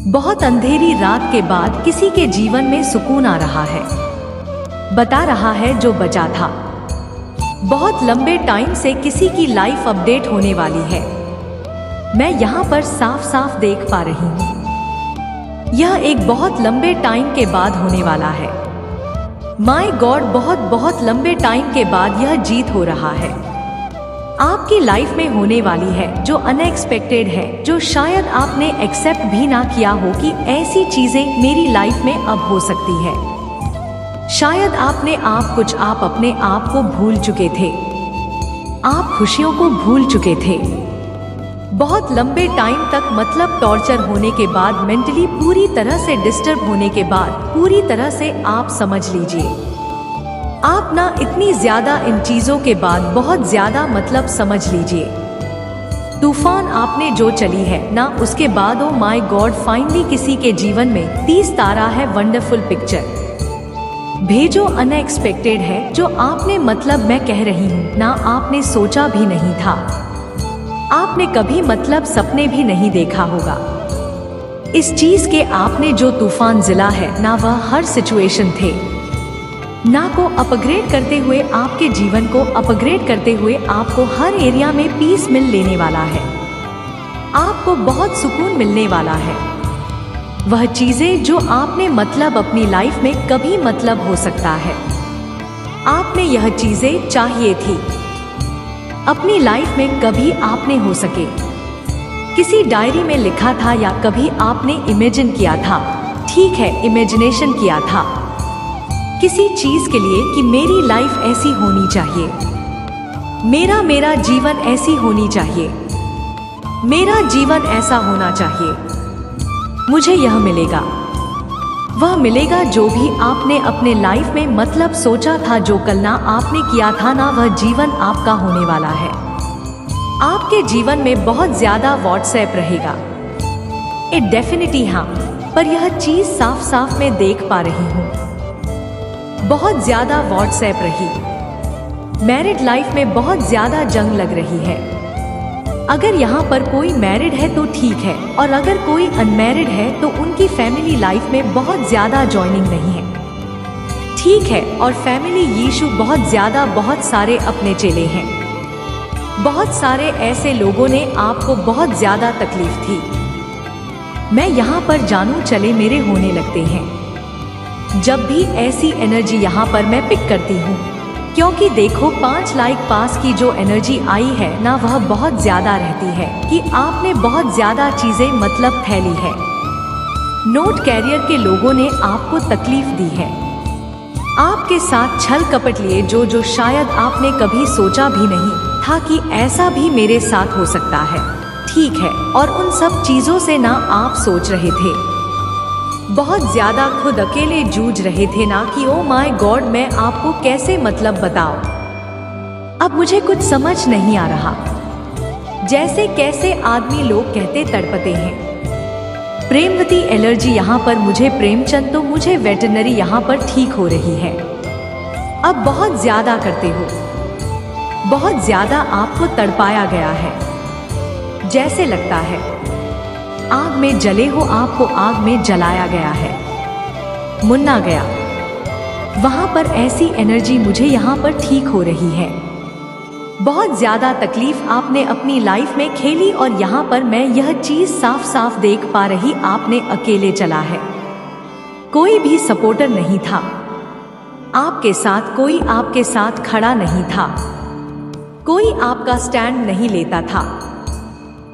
बहुत अंधेरी रात के बाद किसी के जीवन में सुकून आ रहा है। बता रहा है जो बचा था। बहुत लंबे टाइम से किसी की लाइफ अपडेट होने वाली है। मैं यहाँ पर साफ साफ देख पा रही हूँ। यह एक बहुत लंबे टाइम के बाद होने वाला है। माय गॉड, बहुत लंबे टाइम के बाद यह जीत हो रहा है। आपकी लाइफ में होने वाली है जो अनएक्सपेक्टेड है, जो शायद आपने एक्सेप्ट भी ना किया हो कि ऐसी चीजें मेरी लाइफ में अब हो सकती है। शायद आप अपने आप को भूल चुके थे। आप खुशियों को भूल चुके थे। बहुत लंबे टाइम तक मतलब टॉर्चर होने के बाद, मेंटली पूरी तरह से डिस्टर्ब होने के बाद, पूरी तरह से आप समझ लीजिए, आप ना इतनी ज्यादा इन चीजों के बाद बहुत ज्यादा मतलब समझ लीजिए, तूफान आपने जो चली है ना, उसके बाद ओ माय गॉड, फाइनली किसी के जीवन में 30 तारा है। वंडरफुल पिक्चर भेजो, अनएक्सपेक्टेड है जो आपने मतलब मैं कह रही हूँ ना, आपने सोचा भी नहीं था। आपने कभी मतलब सपने भी नहीं देखा होगा इस चीज के। आपने जो तूफान जिला है ना, वह हर सिचुएशन थे ना को अपग्रेड करते हुए, आपके जीवन को अपग्रेड करते हुए आपको हर एरिया में पीस मिल लेने वाला है। आपको बहुत सुकून मिलने वाला है। वह चीजें जो आपने मतलब अपनी लाइफ में कभी मतलब हो सकता है, आपने यह चीजें चाहिए थी अपनी लाइफ में, कभी आपने हो सके किसी डायरी में लिखा था या कभी आपने इमेजिन किया था। ठीक है, इमेजिनेशन किया था किसी चीज के लिए कि मेरी लाइफ ऐसी होनी चाहिए, मेरा जीवन ऐसी होनी चाहिए, मेरा जीवन ऐसा होना चाहिए, मुझे यह मिलेगा, वह मिलेगा। जो भी आपने अपने लाइफ में मतलब सोचा था, जो कल्पना आपने किया था ना, वह जीवन आपका होने वाला है। आपके जीवन में बहुत ज्यादा व्हाट्सएप रहेगा, इट डेफिनेटली हाँ, पर यह चीज साफ साफ मैं देख पा रही हूँ, बहुत ज्यादा व्हाट्सएप रही। मैरिड लाइफ में बहुत ज्यादा जंग लग रही है। अगर यहाँ पर कोई मैरिड है तो ठीक है, और अगर कोई अनमैरिड है तो उनकी फैमिली लाइफ में बहुत ज्यादा जॉइनिंग नहीं है। ठीक है, और फैमिली यीशु बहुत ज्यादा, बहुत सारे अपने चेले हैं। बहुत सारे ऐसे लोगों ने आपको बहुत ज्यादा तकलीफ थी। मैं यहाँ पर जानू चले मेरे होने लगते हैं जब भी ऐसी एनर्जी यहाँ पर मैं पिक करती हूँ, क्योंकि देखो 5 लाइक पास की जो एनर्जी आई है ना, वह बहुत ज्यादा रहती है कि आपने बहुत ज्यादा चीजें मतलब फैली है। नोट कैरियर के लोगों ने आपको तकलीफ दी है, आपके साथ छल कपट लिए, जो शायद आपने कभी सोचा भी नहीं था कि ऐसा भी मेरे साथ हो सकता है। ठीक है, और उन सब चीजों से ना आप सोच रहे थे, बहुत ज्यादा खुद अकेले जूझ रहे थे ना कि ओ माय गॉड, मैं आपको कैसे मतलब बताऊं। अब मुझे कुछ समझ नहीं आ रहा। जैसे कैसे आदमी लोग कहते तड़पते हैं। प्रेमवती एलर्जी यहाँ पर मुझे प्रेमचंद, तो मुझे वेटरनरी यहाँ पर ठीक हो रही है। अब बहुत ज्यादा करते हो, बहुत ज्यादा आपको तड़पाया गया है, जैसे लगता है आग में जले हो, आपको आग में जलाया गया है, मुन्ना गया। वहां पर ऐसी एनर्जी मुझे यहाँ पर ठीक हो रही है। बहुत ज्यादा तकलीफ आपने अपनी लाइफ में खेली, और यहाँ पर मैं यह चीज साफ साफ देख पा रही, आपने अकेले चला है। कोई भी सपोर्टर नहीं था आपके साथ, कोई आपके साथ खड़ा नहीं था, कोई आपका स्टैंड नहीं लेता था,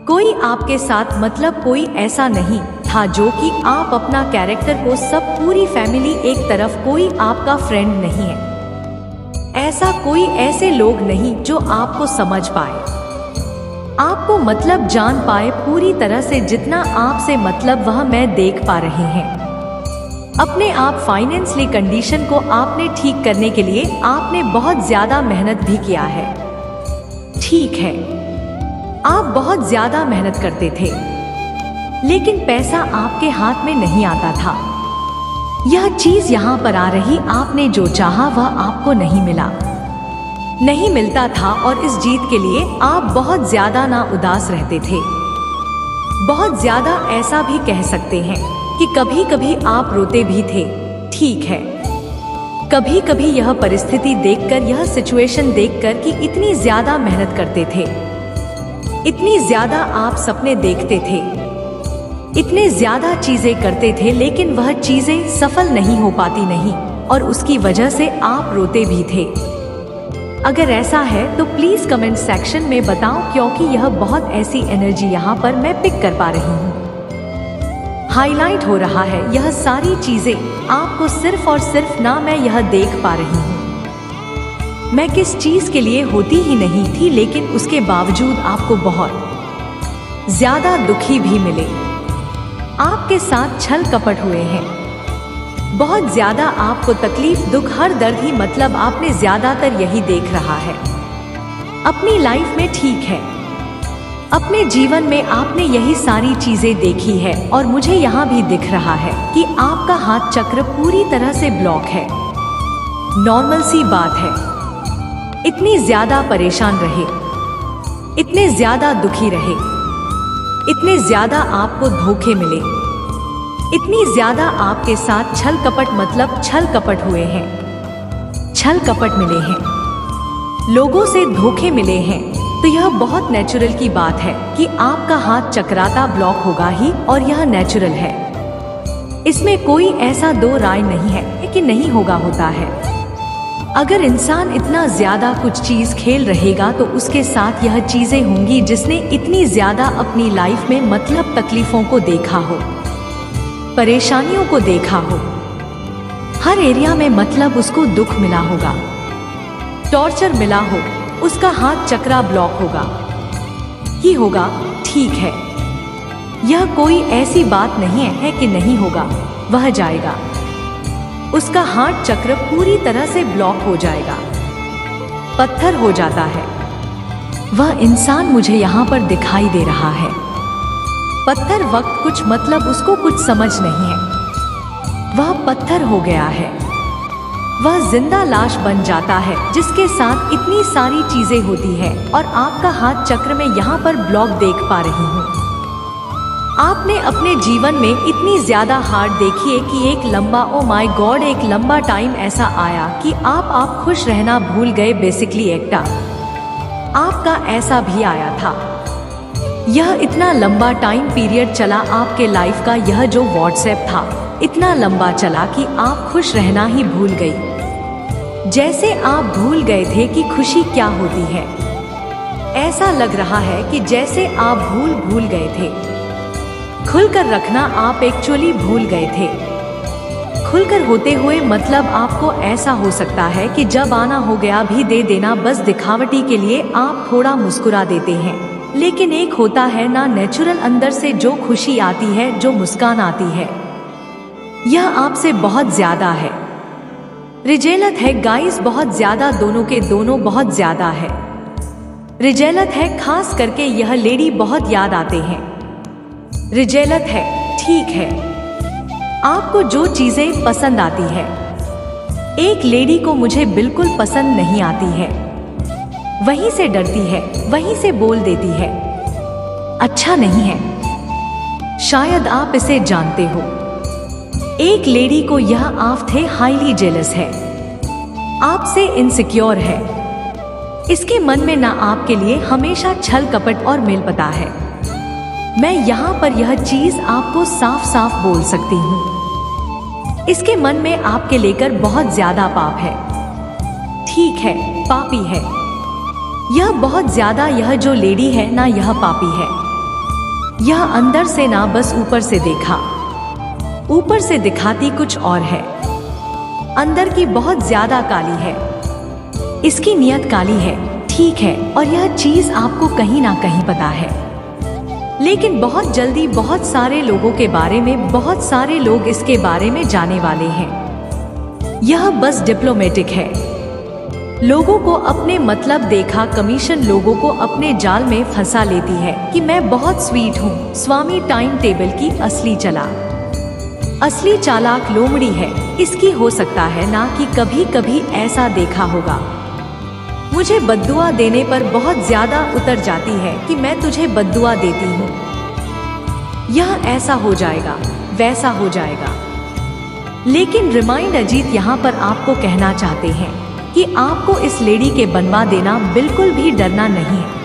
कोई आपके साथ मतलब कोई ऐसा नहीं था जो कि आप अपना कैरेक्टर को, सब पूरी फैमिली एक तरफ, कोई आपका फ्रेंड नहीं है। ऐसा कोई, ऐसे लोग नहीं जो आपको समझ पाए, आपको मतलब जान पाए पूरी तरह से, जितना आपसे मतलब वह मैं देख पा रही हैं। अपने आप फाइनेंशियली कंडीशन को आपने ठीक करने के लिए आपने बहुत ज्यादा मेहनत भी किया है। ठीक है, आप बहुत ज्यादा मेहनत करते थे, लेकिन पैसा आपके हाथ में नहीं आता था। यह चीज यहाँ पर आ रही, आपने जो चाहा वह आपको नहीं मिला, नहीं मिलता था, और इस जीत के लिए आप बहुत ज्यादा ना उदास रहते थे। बहुत ज्यादा ऐसा भी कह सकते हैं कि कभी कभी आप रोते भी थे, ठीक है। कभी कभी यह परिस्थिति देखकर, यह सिचुएशन देखकर कि इतनी ज्यादा मेहनत करते थे, इतनी ज्यादा आप सपने देखते थे, इतने ज्यादा चीजें करते थे, लेकिन वह चीजें सफल नहीं हो पाती नहीं, और उसकी वजह से आप रोते भी थे। अगर ऐसा है तो प्लीज कमेंट सेक्शन में बताओ, क्योंकि यह बहुत ऐसी एनर्जी यहाँ पर मैं पिक कर पा रही हूँ। हाईलाइट हो रहा है यह सारी चीजें आपको सिर्फ और सिर्फ ना मैं यह देख पा रही हूँ। मैं किस चीज के लिए होती ही नहीं थी, लेकिन उसके बावजूद आपको बहुत ज्यादा दुखी भी मिले। आपके साथ छल कपट हुए हैं, बहुत ज्यादा आपको तकलीफ, दुख, हर दर्द ही, मतलब आपने ज्यादातर यही देख रहा है अपनी लाइफ में, ठीक है। अपने जीवन में आपने यही सारी चीजें देखी है, और मुझे यहाँ भी दिख रहा है कि आपका हाथ चक्र पूरी तरह से ब्लॉक है। नॉर्मल सी बात है, इतनी ज्यादा परेशान रहे, इतने ज्यादा दुखी रहे, इतने ज्यादा आपको धोखे मिले, इतनी ज्यादा आपके साथ छल कपट, मतलब छल कपट हुए हैं, छल कपट मिले हैं, लोगों से धोखे मिले हैं, तो यह बहुत नेचुरल की बात है कि आपका हाथ चकराता ब्लॉक होगा ही, और यह नेचुरल है। इसमें कोई ऐसा दो राय नहीं है कि नहीं होगा, होता है। अगर इंसान इतना ज्यादा कुछ चीज खेल रहेगा तो उसके साथ यह चीजें होंगी, जिसने इतनी ज्यादा अपनी लाइफ में, मतलब तकलीफों को देखा हो, परेशानियों को देखा हो, हर एरिया में, मतलब उसको दुख मिला होगा, टॉर्चर मिला हो, उसका हाथ चक्रा ब्लॉक होगा ही होगा, ठीक है। यह कोई ऐसी बात नहीं है कि नहीं होगा, वह जाएगा, उसका हाथ चक्र पूरी तरह से ब्लॉक हो जाएगा, पत्थर हो जाता है। वह इंसान मुझे यहाँ पर दिखाई दे रहा है, पत्थर वक्त कुछ, मतलब उसको कुछ समझ नहीं है, वह पत्थर हो गया है, वह जिंदा लाश बन जाता है, जिसके साथ इतनी सारी चीजें होती है, और आपका हाथ चक्र में यहाँ पर ब्लॉक देख पा रही हूँ। आपने अपने जीवन में इतनी ज्यादा हार देखी है कि एक लंबा, ओ माय गॉड, एक लंबा टाइम ऐसा आया कि आप खुश रहना भूल गए, बेसिकली एकटा आपका ऐसा भी आया था। यह इतना लंबा टाइम पीरियड चला आपके लाइफ का, यह जो व्हाट्सएप था इतना लंबा चला कि आप खुश रहना ही भूल गई, जैसे आप भूल गए थे कि खुशी क्या होती है। ऐसा लग रहा है कि जैसे आप भूल गए थे, खुलकर रखना आप एक्चुअली भूल गए थे। खुलकर होते हुए मतलब आपको ऐसा हो सकता है कि जब आना हो गया भी दे देना, बस दिखावटी के लिए आप थोड़ा मुस्कुरा देते हैं, लेकिन एक होता है ना नेचुरल अंदर से जो खुशी आती है, जो मुस्कान आती है, यह आपसे बहुत ज्यादा है। रिजेलत है गाइस, बहुत ज्यादा, दोनों के दोनों बहुत ज्यादा है। रिजेलत है, खास करके यह लेडी बहुत याद आते हैं। रिजेलत है, ठीक है। आपको जो चीजें पसंद आती है, एक लेडी को मुझे बिल्कुल पसंद नहीं आती है, वहीं से डरती है, वहीं से बोल देती है, अच्छा नहीं है। शायद आप इसे जानते हो। एक लेडी को यह आप थे हाईली जेलस है, आपसे इनसिक्योर है, इसके मन में ना आपके लिए हमेशा छल कपट और मेल पता है। मैं यहाँ पर यह चीज आपको साफ साफ बोल सकती हूँ, इसके मन में आपके लेकर बहुत ज्यादा पाप है, ठीक है, पापी है। यह बहुत ज्यादा, यह जो लेडी है ना, यह पापी है। यह अंदर से ना बस ऊपर से देखा, ऊपर से दिखाती कुछ और है, अंदर की बहुत ज्यादा काली है, इसकी नियत काली है, ठीक है, और यह चीज आपको कहीं ना कहीं पता है। लेकिन बहुत जल्दी बहुत सारे लोगों के बारे में, बहुत सारे लोग इसके बारे में जाने वाले हैं। यह बस डिप्लोमेटिक है, लोगों को अपने मतलब देखा, कमीशन लोगों को अपने जाल में फंसा लेती है कि मैं बहुत स्वीट हूँ। स्वामी टाइम टेबल की असली असली चालाक लोमड़ी है, इसकी हो सकता है ना कि कभी कभी ऐसा देखा होगा, मुझे बद्दुआ देने पर बहुत ज्यादा उतर जाती है कि मैं तुझे बद्दुआ देती हूँ। यह ऐसा हो जाएगा, वैसा हो जाएगा। लेकिन रिमाइंड अजीत यहाँ पर आपको कहना चाहते हैं कि आपको इस लेडी के बनवा देना बिल्कुल भी डरना नहीं है,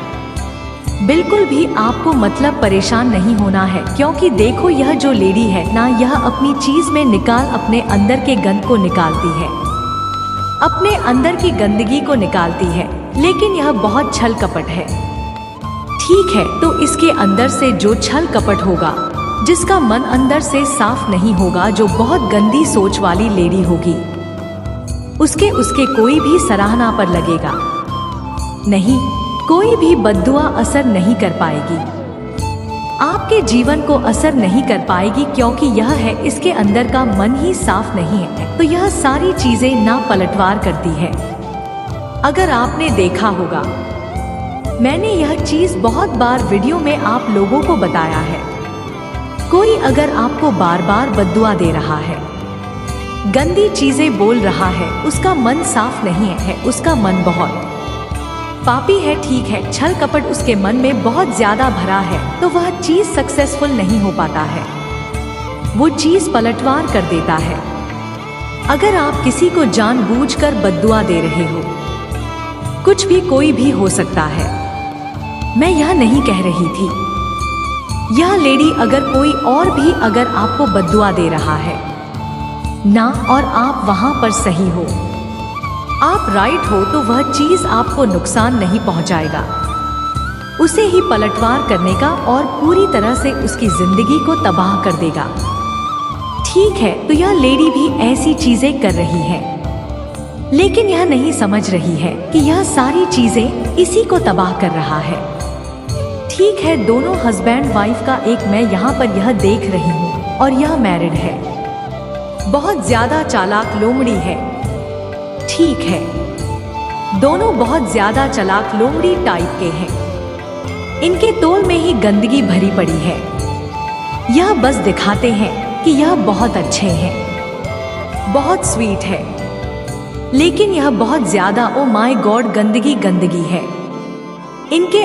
बिल्कुल भी आपको मतलब परेशान नहीं होना है, क्योंकि देखो यह जो लेडी है ना, यह अपनी चीज में अपने अंदर के गंद को निकालती है, अपने अंदर की गंदगी को निकालती है, लेकिन यह बहुत छल कपट है। ठीक है, तो इसके अंदर से जो छल कपट होगा, जिसका मन अंदर से साफ नहीं होगा, जो बहुत गंदी सोच वाली लेडी होगी, उसके कोई भी सराहना पर लगेगा नहीं, कोई भी बद्दुआ असर नहीं कर पाएगी, आपके जीवन को असर नहीं कर पाएगी, क्योंकि यह है इसके अंदर का मन ही साफ नहीं है, तो यह सारी चीजें ना पलटवार करती है। अगर आपने देखा होगा, मैंने यह चीज बहुत बार वीडियो में आप लोगों को बताया है, कोई अगर आपको बार बार बद्दुआ दे रहा है, गंदी चीजें बोल रहा है, उसका मन साफ नहीं है, उसका मन बहुत पापी है, ठीक है, छल कपट उसके मन में बहुत ज्यादा भरा है, तो वह चीज सक्सेसफुल नहीं हो पाता है, वो चीज पलटवार कर देता है। अगर आप किसी को जानबूझकर बद्दुआ दे रहे हो, कुछ भी कोई भी हो सकता है, मैं यह नहीं कह रही थी, यह लेडी अगर कोई और भी अगर आपको बद्दुआ दे रहा है ना, और आप वहां पर सही हो, आप राइट हो, तो वह चीज आपको नुकसान नहीं पहुंचाएगा, उसे ही पलटवार करने का और पूरी तरह से उसकी जिंदगी को तबाह कर देगा। ठीक है, तो यह लेडी भी ऐसी चीजें कर रही है, लेकिन यह नहीं समझ रही है कि यह सारी चीजें इसी को तबाह कर रहा है। ठीक है, दोनों हस्बैंड वाइफ का एक मैं यहाँ पर यह देख रही हूँ, और यह मैरिड है, बहुत ज्यादा चालाक लोमड़ी है। ठीक है, दोनों बहुत ज्यादा चालाक लोमड़ी टाइप के हैं, इनके तोल में ही गंदगी भरी पड़ी है, यह बस दिखाते हैं कि यह बहुत अच्छे हैं, बहुत स्वीट है, लेकिन यह बहुत ज्यादा ओ माय गॉड गंदगी है, इनके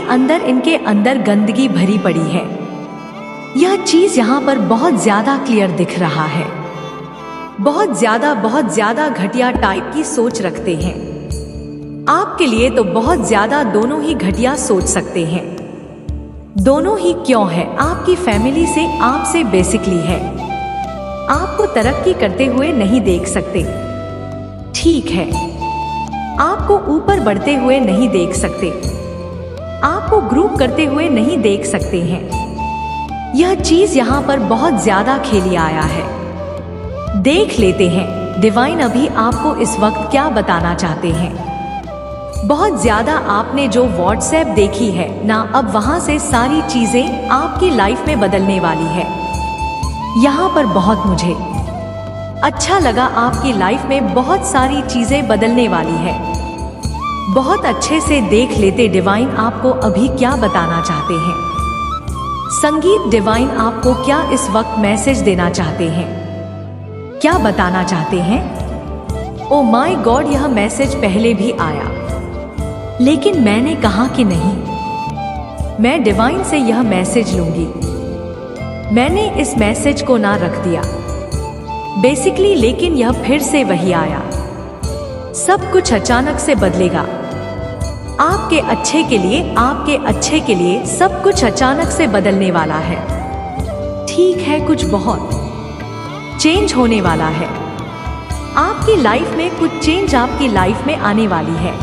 अंदर गंदगी भरी पड़ी है। यह चीज यहाँ पर बहुत ज्यादा क्लियर दिख रहा है, बहुत ज्यादा घटिया टाइप की सोच रखते हैं, आपके लिए तो बहुत ज्यादा दोनों ही घटिया सोच सकते हैं। दोनों ही क्यों है, आपकी फैमिली से, आपसे बेसिकली है, आपको तरक्की करते हुए नहीं देख सकते। ठीक है, आपको ऊपर बढ़ते हुए नहीं देख सकते, आपको ग्रुप करते हुए नहीं देख सकते हैं। यह चीज यहाँ पर बहुत ज्यादा खेली आया है। देख लेते हैं डिवाइन अभी आपको इस वक्त क्या बताना चाहते हैं। बहुत ज्यादा आपने जो व्हाट्सएप देखी है ना, अब वहां से सारी चीजें आपकी लाइफ में बदलने वाली है। यहाँ पर बहुत मुझे अच्छा लगा, आपकी लाइफ में बहुत सारी चीजें बदलने वाली है। बहुत अच्छे से देख लेते डिवाइन आपको अभी क्या बताना चाहते हैं। संगीत डिवाइन आपको क्या इस वक्त मैसेज देना चाहते हैं, क्या बताना चाहते हैं। ओ माय गॉड, यह मैसेज पहले भी आया, लेकिन मैंने कहा कि नहीं, मैं डिवाइन से यह मैसेज लूंगी। मैंने इस मैसेज को ना रख दिया बेसिकली, लेकिन यह फिर से वही आया। सब कुछ अचानक से बदलेगा आपके अच्छे के लिए, आपके अच्छे के लिए सब कुछ अचानक से बदलने वाला है। ठीक है, कुछ बहुत चेंज होने वाला है आपकी लाइफ में, कुछ चेंज आपकी लाइफ में आने वाली है,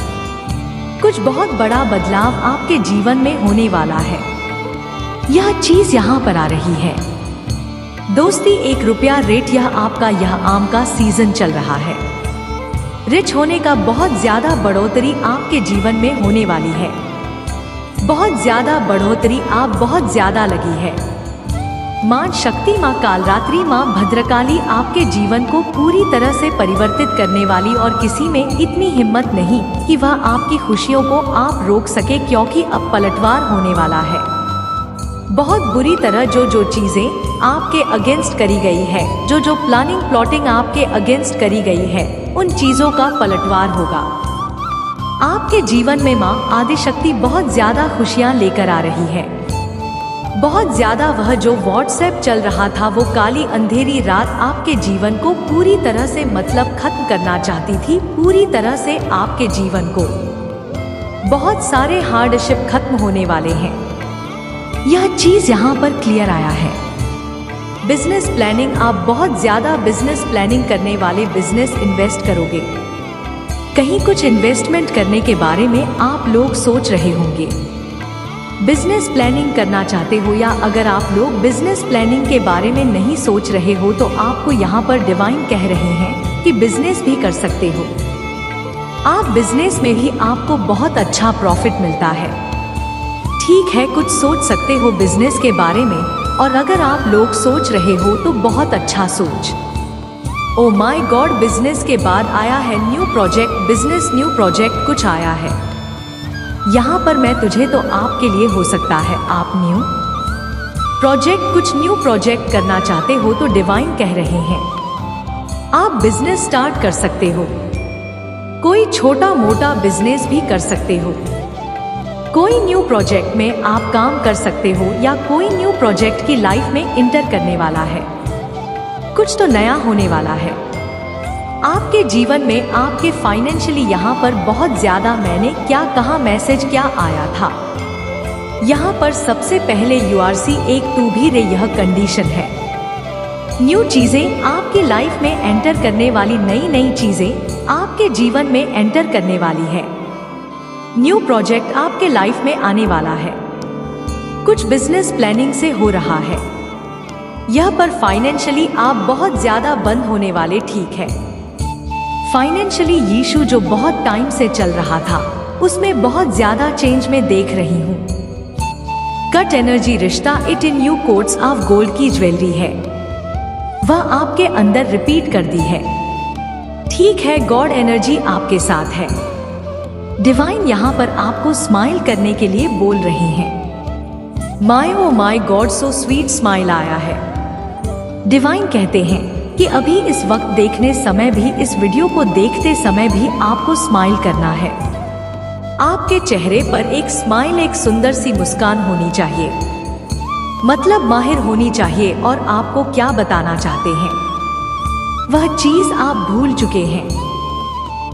कुछ बहुत बड़ा बदलाव आपके जीवन में होने वाला है। यह चीज यहाँ पर आ रही है। दोस्ती, 1 रुपया रेट, यह आपका यह आम का सीजन चल रहा है। रिच होने का बहुत ज्यादा बढ़ोतरी आपके जीवन में होने वाली है, बहुत ज्यादा बढ़ोतरी आप बहुत ज्यादा लगी है। मां शक्ति, मां कालरात्रि, मां भद्रकाली आपके जीवन को पूरी तरह से परिवर्तित करने वाली, और किसी में इतनी हिम्मत नहीं कि वह आपकी खुशियों को आप रोक सके, क्योंकि अब पलटवार होने वाला है। बहुत बुरी तरह जो चीजें आपके अगेंस्ट करी गई है, जो प्लानिंग प्लॉटिंग आपके अगेंस्ट करी गई है, उन चीजों का पलटवार होगा। आपके जीवन में मां आदिशक्ति बहुत ज्यादा खुशियां लेकर आ रही है, बहुत ज्यादा वह जो व्हाट्सएप चल रहा था, वो काली अंधेरी रात आपके जीवन को पूरी तरह से मतलब खत्म करना चाहती थी, पूरी तरह से आपके जीवन को। बहुत सारे हार्डशिप खत्म होने वाले हैं, यह चीज यहाँ पर क्लियर आया है। बिजनेस प्लानिंग, आप बहुत ज्यादा बिजनेस प्लानिंग करने वाले, बिजनेस इन्वेस्ट करोगे। कहीं कुछ इन्वेस्टमेंट करने के बारे में आप लोग सोच रहे होंगे। बिजनेस प्लानिंग करना चाहते हो, या अगर आप लोग बिजनेस प्लानिंग के बारे में नहीं सोच रहे हो तो आपको यहाँ पर डिवाइन कह रहे हैं कि बिजनेस भी कर सकते हो आप। बिजनेस में भी आपको बहुत अच्छा प्रॉफिट मिलता है। ठीक है, कुछ सोच सकते हो बिजनेस के बारे में, और अगर आप लोग सोच रहे हो तो बहुत अच्छा सोच। ओ माय गॉड, बिजनेस के बाद आया है new project, business new project कुछ आया है यहाँ पर। मैं तुझे तो आपके लिए हो सकता है आप न्यू प्रोजेक्ट, कुछ न्यू प्रोजेक्ट करना चाहते हो तो डिवाइन कह रहे हैं आप बिजनेस स्टार्ट कर सकते हो। कोई छोटा मोटा बिजनेस भी कर सकते हो। कोई न्यू प्रोजेक्ट में आप काम कर सकते हो, या कोई न्यू प्रोजेक्ट की लाइफ में इंटर करने वाला है। कुछ तो नया होने वाला है आपके जीवन में। आपके फाइनेंशियली यहाँ पर बहुत ज्यादा, मैंने क्या कहा, मैसेज क्या आया था यहाँ पर। सबसे पहले यूआरसी एक टू भी रे, यह कंडीशन है। न्यू चीजें आपकी लाइफ में एंटर करने वाली, नई नई चीजें आपके जीवन में एंटर करने वाली है। न्यू प्रोजेक्ट आपके लाइफ में आने वाला है। कुछ बिजनेस प्लानिंग से हो रहा है यह पर। फाइनेंशियली आप बहुत ज्यादा बंद होने वाले, ठीक है। फाइनेंशियली यीशु जो बहुत टाइम से चल रहा था, उसमें बहुत ज्यादा चेंज में देख रही हूँ। कट एनर्जी रिश्ता, it in you quotes of gold की ज्वेलरी है, वह आपके अंदर रिपीट कर दी है। ठीक है, गॉड एनर्जी आपके साथ है। डिवाइन यहाँ पर आपको स्माइल करने के लिए बोल रही हैं। My oh my God, so sweet smile आया है। डिवाइन कहते हैं कि अभी इस वक्त देखने समय भी, इस वीडियो को देखते समय भी आपको स्माइल करना है। आपके चेहरे पर एक स्माइल, एक सुंदर सी मुस्कान होनी चाहिए, मतलब माहिर होनी चाहिए। और आपको क्या बताना चाहते हैं वह चीज आप भूल चुके हैं।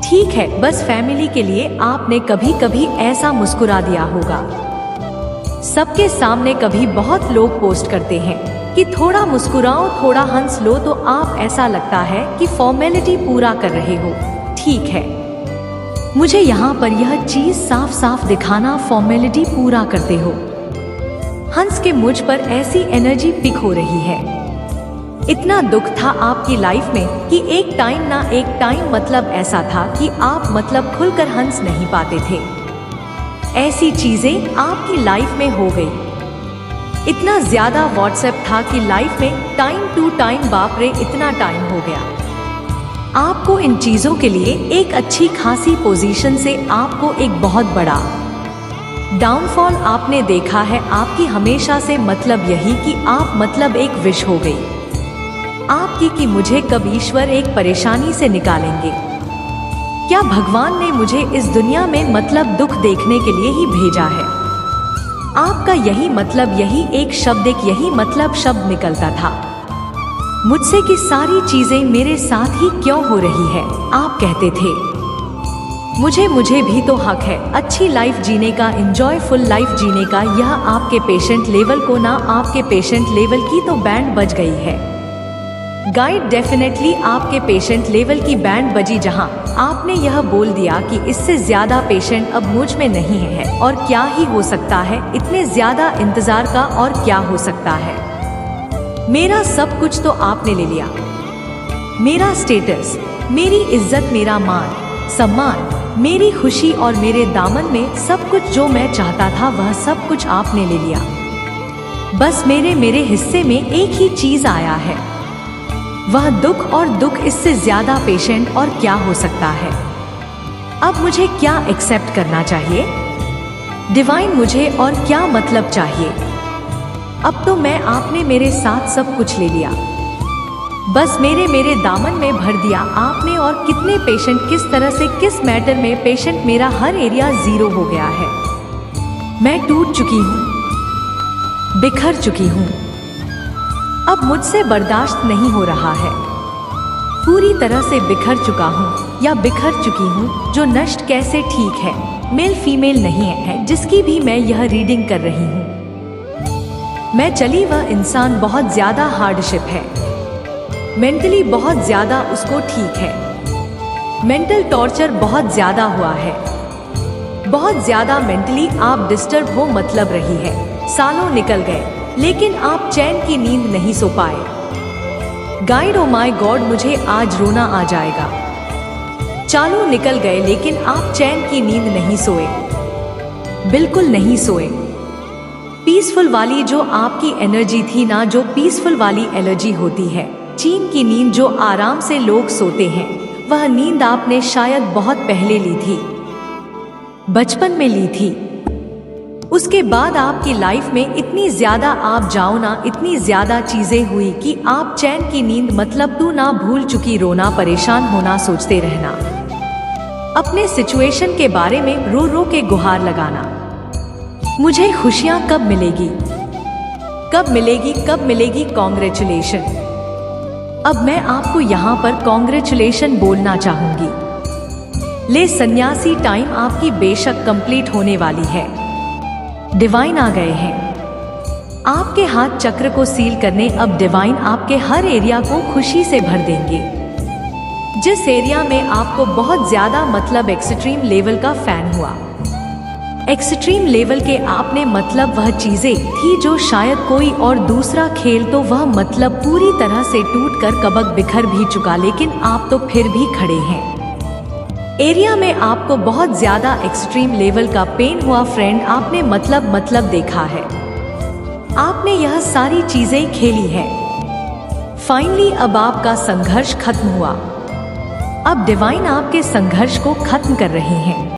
ठीक है, बस फैमिली के लिए आपने कभी कभी ऐसा मुस्कुरा दिया होगा सबके सामने। कभी बहुत लोग पोस्ट करते हैं कि थोड़ा मुस्कुराओ, थोड़ा हंस लो, तो आप ऐसा लगता है कि फॉर्मेलिटी पूरा कर रहे हो। ठीक है, मुझे यहाँ पर यह चीज साफ साफ दिखाना, फॉर्मेलिटी पूरा करते हो। हंस के मुझ पर ऐसी एनर्जी पिक हो रही है। इतना दुख था आपकी लाइफ में कि एक टाइम ना एक टाइम, मतलब ऐसा था कि आप मतलब खुलकर हंस नहीं पाते थे। ऐसी चीजें आपकी लाइफ में हो गई। इतना ज्यादा व्हाट्सएप था कि लाइफ में टाइम टू टाइम, बाप रे इतना टाइम हो गया। आपको इन चीजों के लिए एक अच्छी खासी पोजीशन से आपको एक बहुत बड़ा डाउनफॉल आपने देखा है आपकी हमेशा से। मतलब यही कि आप मतलब एक विश हो गई आपकी कि मुझे कब ईश्वर एक परेशानी से निकालेंगे। क्या भगवान ने मुझे इस दुनिया में मतलब दुख देखने के लिए ही भेजा है। आपका यही मतलब, यही एक शब्द, एक यही मतलब शब्द निकलता था मुझसे कि सारी चीजें मेरे साथ ही क्यों हो रही है। आप कहते थे मुझे भी तो हक है अच्छी लाइफ जीने का, एंजॉयफुल लाइफ जीने का। यह आपके पेशेंट लेवल को ना, आपके पेशेंट लेवल की तो बैंड बज गई है गाइड। डेफिनेटली आपके पेशेंट लेवल की बैंड बजी, जहां आपने यह बोल दिया कि इससे ज्यादा पेशेंट अब मुझ में नहीं है। और क्या ही हो सकता है इतने ज्यादा इंतजार का, और क्या हो सकता है। मेरा सब कुछ तो आपने ले लिया, मेरा स्टेटस, मेरी इज्जत, मेरा मान सम्मान, मेरी खुशी और मेरे दामन में सब कुछ जो मैं चाहता था वह सब कुछ आपने ले लिया। बस मेरे हिस्से में एक ही चीज आया है, वह दुख। और दुख इससे ज्यादा पेशेंट और क्या हो सकता है। अब मुझे क्या एक्सेप्ट करना चाहिए डिवाइन, मुझे और क्या मतलब चाहिए। अब तो मैं, आपने मेरे साथ सब कुछ ले लिया, बस मेरे दामन में भर दिया आपने। और कितने पेशेंट, किस तरह से, किस मैटर में पेशेंट, मेरा हर एरिया जीरो हो गया है। मैं टूट चुकी हूँ, बिखर चुकी हूँ। अब मुझसे बर्दाश्त नहीं हो रहा है। पूरी तरह से बिखर चुका हूँ या बिखर चुकी हूँ, जो नष्ट कैसे ठीक है, मेल फीमेल नहीं है जिसकी भी मैं यह रीडिंग कर रही हूँ। मैं चली वह इंसान बहुत ज्यादा हार्डशिप है, मेंटली बहुत ज्यादा उसको ठीक है, मेंटल टॉर्चर बहुत ज्यादा हुआ है, बहुत ज्यादा मेंटली आप डिस्टर्ब हो मतलब रही है। सालों निकल गए लेकिन आप चैन की नींद नहीं सो पाए। गाइड ओ माय गॉड, मुझे आज रोना आ जाएगा। चालू निकल गए लेकिन आप चैन की नींद नहीं सोए, बिल्कुल नहीं सोए। पीसफुल वाली जो आपकी एनर्जी थी ना, जो पीसफुल वाली एनर्जी होती है, चैन की नींद जो आराम से लोग सोते हैं, वह नींद आपने शायद बहुत पहले ली थी, बचपन में ली थी। उसके बाद आपकी लाइफ में इतनी ज्यादा आप जाओ ना, इतनी ज्यादा चीजें हुई कि आप चैन की नींद मतलब तू ना भूल चुकी। रोना, परेशान होना, सोचते रहना, अपने सिचुएशन के बारे में रो रो के गुहार लगाना, मुझे खुशियां कब मिलेगी, कब मिलेगी, कब मिलेगी, कॉन्ग्रेचुलेशन। अब मैं आपको यहाँ पर कॉन्ग्रेचुलेशन बोलना चाहूंगी। ले सन्यासी, टाइम आपकी बेशक कंप्लीट होने वाली है। डिवाइन आ गए हैं आपके हाथ चक्र को सील करने। अब डिवाइन आपके हर एरिया को खुशी से भर देंगे। जिस एरिया में आपको बहुत ज्यादा मतलब एक्सट्रीम लेवल का फैन हुआ, एक्सट्रीम लेवल के आपने मतलब वह चीजें थी जो शायद कोई और दूसरा खेल तो वह मतलब पूरी तरह से टूट कर कबक बिखर भी चुका, लेकिन आप तो फिर भी खड़े हैं। एरिया में आपको बहुत ज्यादा एक्सट्रीम लेवल का पेन हुआ फ्रेंड, आपने मतलब देखा है, आपने यह सारी चीजें खेली है। फाइनली अब आपका संघर्ष खत्म हुआ। अब डिवाइन आपके संघर्ष को खत्म कर रही हैं।